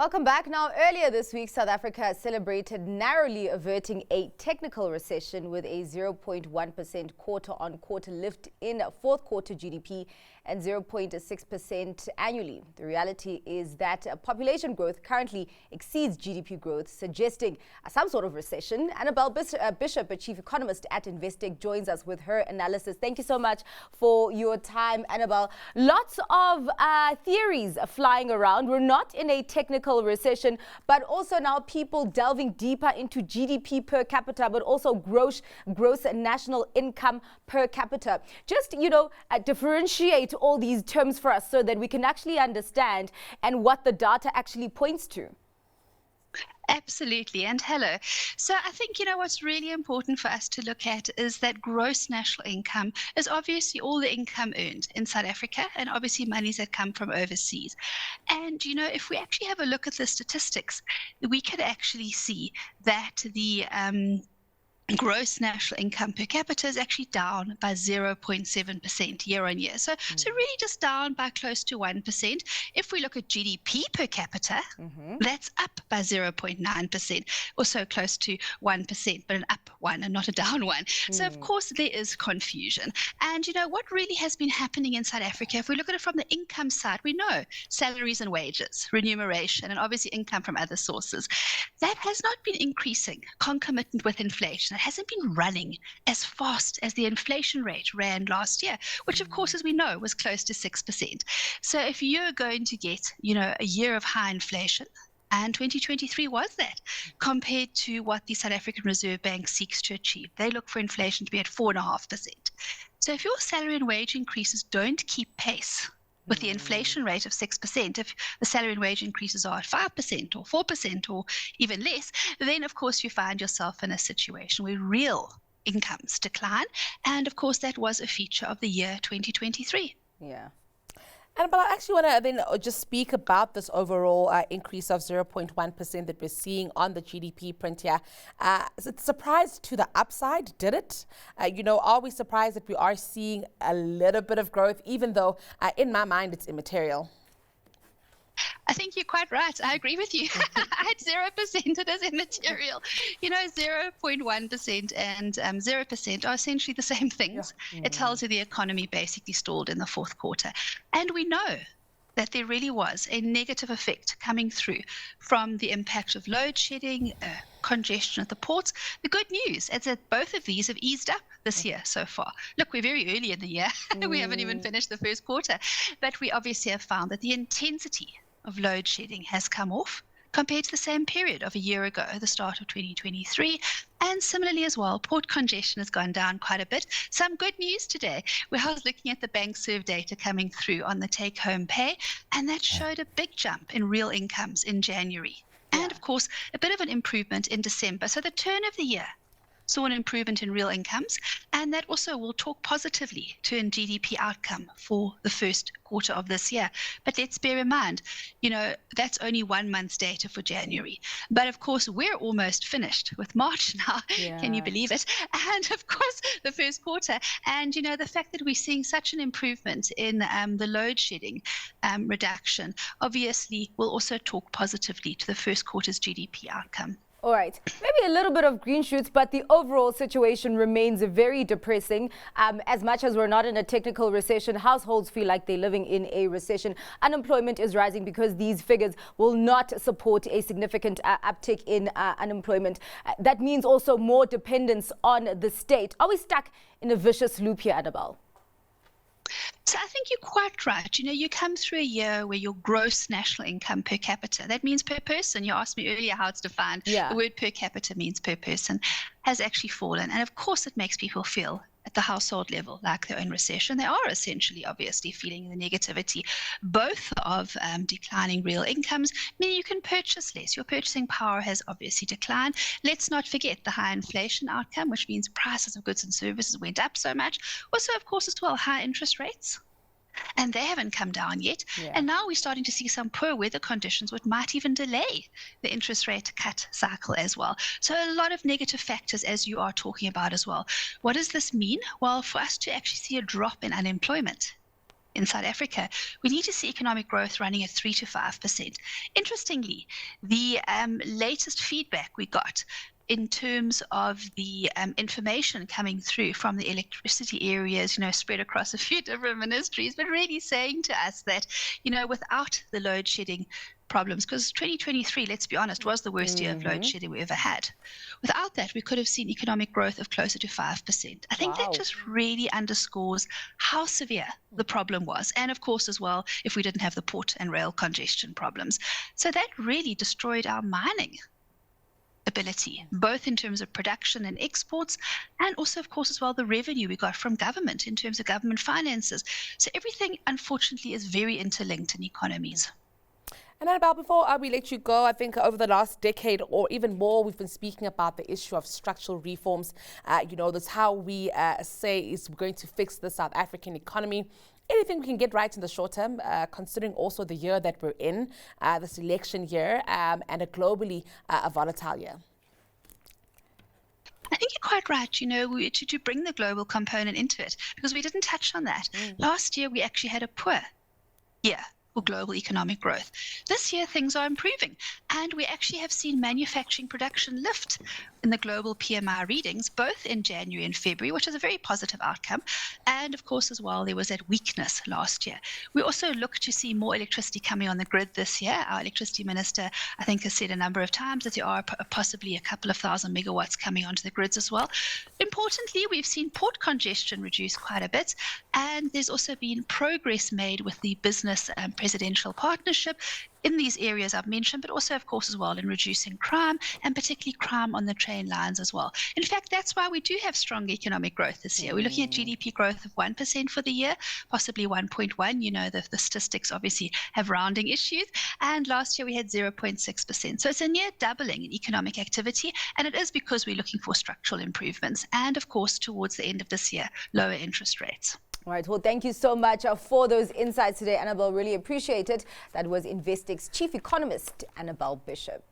Welcome back. Now, earlier this week, South Africa celebrated narrowly averting a technical recession with a 0.1% quarter-on-quarter lift in fourth quarter GDP and 0.6% annually. The reality is that population growth currently exceeds GDP growth, suggesting some sort of recession. Annabel Bishop, a chief economist at Investec, joins us with her analysis. Thank you so much for your time, Annabel. Lots of theories are flying around. We're not in a technical recession, but also now people delving deeper into GDP per capita, but also gross national income per capita. Just, differentiate all these terms for us so that we can actually understand and what the data actually points to. Absolutely. And hello. So I think, what's really important for us to look at is that gross national income is obviously all the income earned in South Africa and obviously monies that come from overseas. And, if we actually have a look at the statistics, we could actually see that the gross national income per capita is actually down by 0.7% year on year. So really just down by close to 1%. If we look at GDP per capita, that's up by 0.9%, also close to 1%, but an up one and not a down one. So of course there is confusion. And what really has been happening in South Africa, if we look at it from the income side, we know salaries and wages, remuneration, and obviously income from other sources. That has not been increasing concomitant with inflation. It hasn't been running as fast as the inflation rate ran last year, which of course, as we know, was close to 6%. So if you're going to get, a year of high inflation, and 2023 was that, compared to what the South African Reserve Bank seeks to achieve. They look for inflation to be at 4.5%. So if your salary and wage increases don't keep pace with the inflation rate of 6%, if the salary and wage increases are at 5% or 4% or even less, then of course you find yourself in a situation where real incomes decline. And of course that was a feature of the year 2023. Yeah. But I actually want to then just speak about this overall increase of 0.1% that we're seeing on the GDP print here. Is it surprised to the upside? Did it? Are we surprised that we are seeing a little bit of growth, even though in my mind it's immaterial? I think you're quite right. I agree with you. At 0%, it is immaterial. 0.1% and 0% are essentially the same things. Yeah. It tells you the economy basically stalled in the fourth quarter. And we know that there really was a negative effect coming through from the impact of load shedding, congestion at the ports. The good news is that both of these have eased up this year so far. Look, we're very early in the year. We haven't even finished the first quarter. But we obviously have found that the intensity of load shedding has come off compared to the same period of a year ago, the start of 2023. And similarly as well, port congestion has gone down quite a bit. Some good news today, where I was looking at the bank serve data coming through on the take-home pay, and that showed a big jump in real incomes in January. And of course, a bit of an improvement in December. So the turn of the year saw an improvement in real incomes, and that also will talk positively to a GDP outcome for the first quarter of this year. But let's bear in mind, that's only 1 month's data for January. But of course, we're almost finished with March now. Yeah. Can you believe it? And of course, the first quarter. And, the fact that we're seeing such an improvement in the load shedding reduction, obviously will also talk positively to the first quarter's GDP outcome. All right, maybe a little bit of green shoots, but the overall situation remains very depressing. As much as we're not in a technical recession, households feel like they're living in a recession. Unemployment is rising because these figures will not support a significant uptick in unemployment. That means also more dependence on the state. Are we stuck in a vicious loop here, Annabel? So I think you're quite right. You come through a year where your gross national income per capita, that means per person. You asked me earlier how it's defined. Yeah. The word per capita means per person, has actually fallen. And of course, it makes people feel at the household level like they're in recession. They are essentially, obviously, feeling the negativity, both of declining real incomes, meaning you can purchase less. Your purchasing power has obviously declined. Let's not forget the high inflation outcome, which means prices of goods and services went up so much. Also, of course, as well, high interest rates. And they haven't come down yet. Yeah. And now we're starting to see some poor weather conditions, which might even delay the interest rate cut cycle as well. So a lot of negative factors, as you are talking about as well. What does this mean? Well, for us to actually see a drop in unemployment, in South Africa, we need to see economic growth running at 3 to 5%. Interestingly, the latest feedback we got in terms of the information coming through from the electricity areas, spread across a few different ministries, but really saying to us that, without the load shedding problems, because 2023, let's be honest, was the worst year of load shedding we ever had. Without that, we could have seen economic growth of closer to 5%. I think that just really underscores how severe the problem was. And of course, as well, if we didn't have the port and rail congestion problems. So that really destroyed our mining ability, both in terms of production and exports, and also, of course, as well, the revenue we got from government in terms of government finances. So everything, unfortunately, is very interlinked in economies. And Annabel, before we let you go, I think over the last decade or even more, we've been speaking about the issue of structural reforms. That's how we say is going to fix the South African economy. Anything we can get right in the short term, considering also the year that we're in, this election year, and a globally a volatile year? I think you're quite right, to bring the global component into it, because we didn't touch on that. Last year, we actually had a poor year for global economic growth. This year, things are improving, and we actually have seen manufacturing production lift in the global PMI readings, both in January and February, which is a very positive outcome. And of course, as well, there was that weakness last year. We also look to see more electricity coming on the grid this year. Our electricity minister, I think, has said a number of times that there are possibly a couple of thousand megawatts coming onto the grids as well. Importantly, we've seen port congestion reduce quite a bit, and there's also been progress made with the business presidential partnership in these areas I've mentioned, but also, of course, as well, in reducing crime, and particularly crime on the train lines as well. In fact, that's why we do have strong economic growth this year. We're looking at GDP growth of 1% for the year, possibly 1.1. The statistics obviously have rounding issues. And last year we had 0.6%. So it's a near doubling in economic activity. And it is because we're looking for structural improvements. And of course, towards the end of this year, lower interest rates. All right. Well, thank you so much for those insights today, Annabel. Really appreciate it. That was Investec's chief economist, Annabel Bishop.